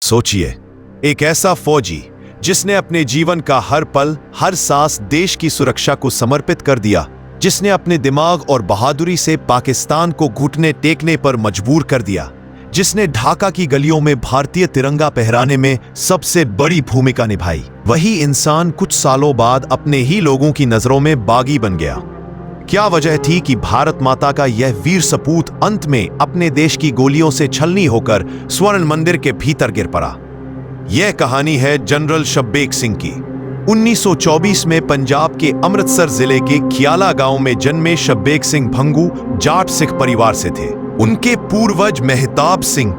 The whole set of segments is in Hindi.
सोचिए, एक ऐसा फौजी जिसने अपने जीवन का हर पल, हर सांस देश की सुरक्षा को समर्पित कर दिया, जिसने अपने दिमाग और बहादुरी से पाकिस्तान को घुटने टेकने पर मजबूर कर दिया, जिसने ढाका की गलियों में भारतीय तिरंगा फहराने में सबसे बड़ी भूमिका निभाई, वही इंसान कुछ सालों बाद अपने ही लोगों की नजरों में बागी बन गया। क्या वजह थी कि भारत माता का यह वीर सपूत अंत में अपने देश की गोलियों से छलनी होकर स्वर्ण मंदिर के भीतर गिर पड़ा? यह कहानी है जनरल शब्बेग सिंह की। 1924 में पंजाब के अमृतसर जिले के खियाला गांव में जन्मे शब्बेग सिंह भंगू जाट सिख परिवार से थे। उनके पूर्वज मेहताब सिंह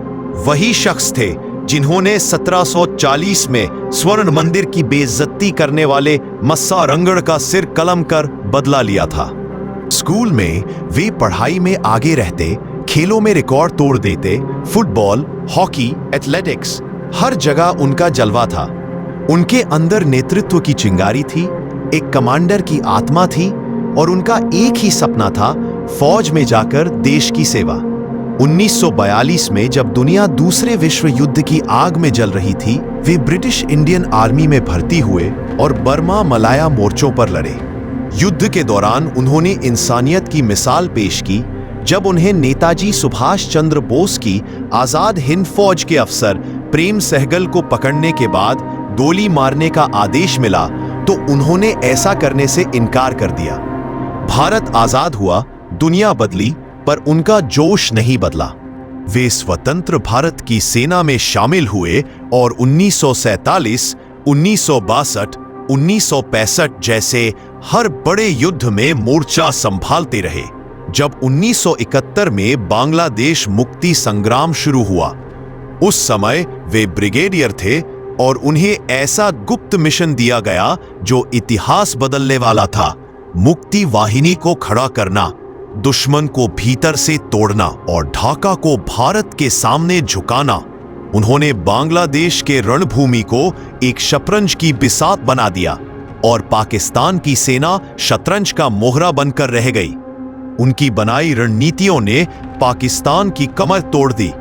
वही शख्स थे जिन्होंने 1740 में स्वर्ण मंदिर की बेइज्जती करने वाले मस्सा रंगड़ का सिर कलम कर बदला लिया था। स्कूल में वे पढ़ाई में आगे रहते, खेलों में रिकॉर्ड तोड़ देते, फुटबॉल, हॉकी, एथलेटिक्स, हर जगह उनका जलवा था। उनके अंदर नेतृत्व की चिंगारी थी, एक कमांडर की आत्मा थी और उनका एक ही सपना था, फौज में जाकर देश की सेवा। 1942 में जब दुनिया दूसरे विश्व युद्ध की आग में जल रही थी, वे ब्रिटिश इंडियन आर्मी में भर्ती हुए और बर्मा मलाया मोर्चों पर लड़े। युद्ध के दौरान उन्होंने इंसानियत की मिसाल पेश की। जब उन्हें नेताजी सुभाष चंद्र बोस की आजाद हिंद फौज के अफसर प्रेम सहगल को पकड़ने के बाद गोली मारने का आदेश मिला तो उन्होंने ऐसा करने से इनकार कर दिया। भारत आजाद हुआ, दुनिया बदली, पर उनका जोश नहीं बदला। वे स्वतंत्र भारत की सेना में शामिल हुए और 1947, 1962, 1965 जैसे हर बड़े युद्ध में मोर्चा संभालते रहे। जब 1971 में बांग्लादेश मुक्ति संग्राम शुरू हुआ, उस समय वे ब्रिगेडियर थे और उन्हें ऐसा गुप्त मिशन दिया गया जो इतिहास बदलने वाला था। मुक्ति वाहिनी को खड़ा करना, दुश्मन को भीतर से तोड़ना और ढाका को भारत के सामने झुकाना। उन्होंने बांग्लादेश के रणभूमि को एक शतरंज की बिसात बना दिया और पाकिस्तान की सेना शतरंज का मोहरा बनकर रह गई। उनकी बनाई रणनीतियों ने पाकिस्तान की कमर तोड़ दी।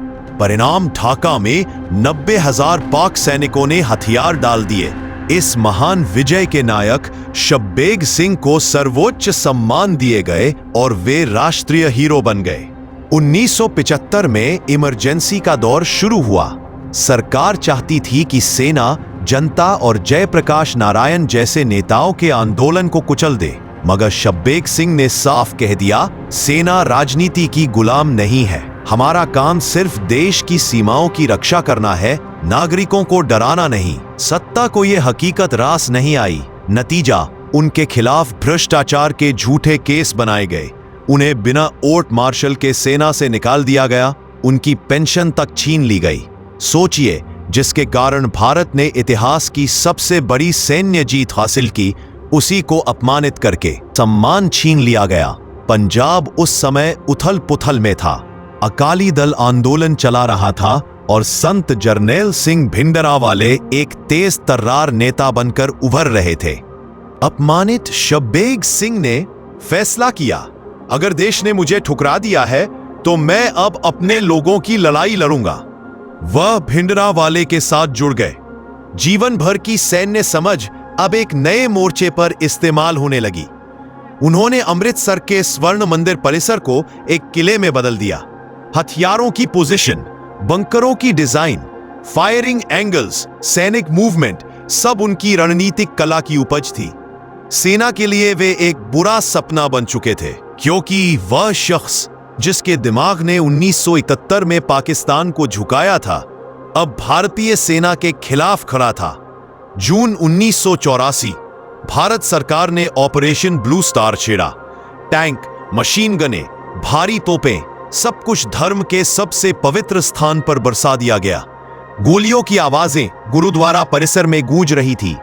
परिणाम, ढाका में 90,000 पाक सैनिकों ने हथियार डाल दिए। इस महान विजय के नायक शब्बेग सिंह को सर्वोच्च सम्मान दिए गए और वे राष्ट्रीय हीरो बन गए। 1975 में इमरजेंसी का दौर शुरू हुआ। सरकार चाहती थी कि सेना जनता और जयप्रकाश नारायण जैसे नेताओं के आंदोलन को कुचल दे, मगर शब्बेग सिंह ने साफ कह दिया, सेना राजनीति की गुलाम नहीं है। हमारा काम सिर्फ देश की सीमाओं की रक्षा करना है, नागरिकों को डराना नहीं। सत्ता को यह हकीकत रास नहीं आई। नतीजा, उनके खिलाफ भ्रष्टाचार के झूठे केस बनाए गए। उन्हें बिना ओट मार्शल के सेना से निकाल दिया गया। उनकी पेंशन तक छीन ली गई। सोचिए, जिसके कारण भारत ने इतिहास की सबसे बड़ी सैन्य जीत हासिल की, उसी को अपमानित करके सम्मान छीन लिया गया। पंजाब उस समय उथल पुथल में था। अकाली दल आंदोलन चला रहा था और संत जरनैल सिंह भिंडरावाले एक तेज तर्रार नेता बनकर उभर रहे थे। अपमानित शब्बेग सिंह ने फैसला किया, अगर देश ने मुझे ठुकरा दिया है तो मैं अब अपने लोगों की लड़ाई लड़ूंगा। वह भिंडरावाले के साथ जुड़ गए। जीवन भर की सैन्य समझ अब एक नए मोर्चे पर इस्तेमाल होने लगी। उन्होंने अमृतसर के स्वर्ण मंदिर परिसर को एक किले में बदल दिया। हथियारों की पोजीशन, बंकरों की डिजाइन, फायरिंग एंगल्स, सैनिक मूवमेंट, सब उनकी रणनीतिक कला की उपज थी। सेना के लिए वे एक बुरा सपना बन चुके थे, क्योंकि वह शख्स जिसके दिमाग ने 1971 में पाकिस्तान को झुकाया था, अब भारतीय सेना के खिलाफ खड़ा था। जून 1984, भारत सरकार ने ऑपरेशन ब्लू स्टार छेड़ा। टैंक, मशीन गने, भारी तोपें, सब कुछ धर्म के सबसे पवित्र स्थान पर बरसा दिया गया। गोलियों की आवाजें गुरुद्वारा परिसर में गूंज रही थी।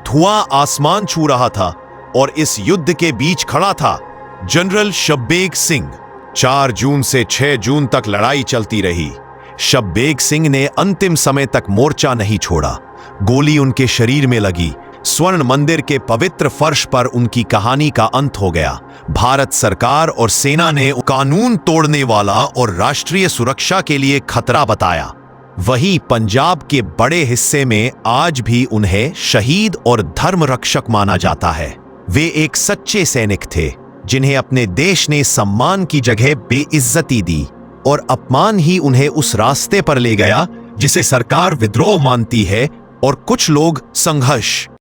धुआं आसमान छू रहा था और इस युद्ध के बीच खड़ा था जनरल शब्बेग सिंह। 4 जून से 6 जून तक लड़ाई चलती रही। शब्बेग सिंह ने अंतिम समय तक मोर्चा नहीं छोड़ा। गोली उनके शरीर में लगी। स्वर्ण मंदिर के पवित्र फर्श पर उनकी कहानी का अंत हो गया। भारत सरकार और सेना ने कानून तोड़ने वाला और राष्ट्रीय सुरक्षा के लिए खतरा बताया। वहीं पंजाब के बड़े हिस्से में आज भी उन्हें शहीद और धर्म रक्षक माना जाता है। वे एक सच्चे सैनिक थे जिन्हें अपने देश ने सम्मान की जगह बेइज्जती दी और अपमान ही उन्हें उस रास्ते पर ले गया जिसे सरकार विद्रोह मानती है और कुछ लोग संघर्ष।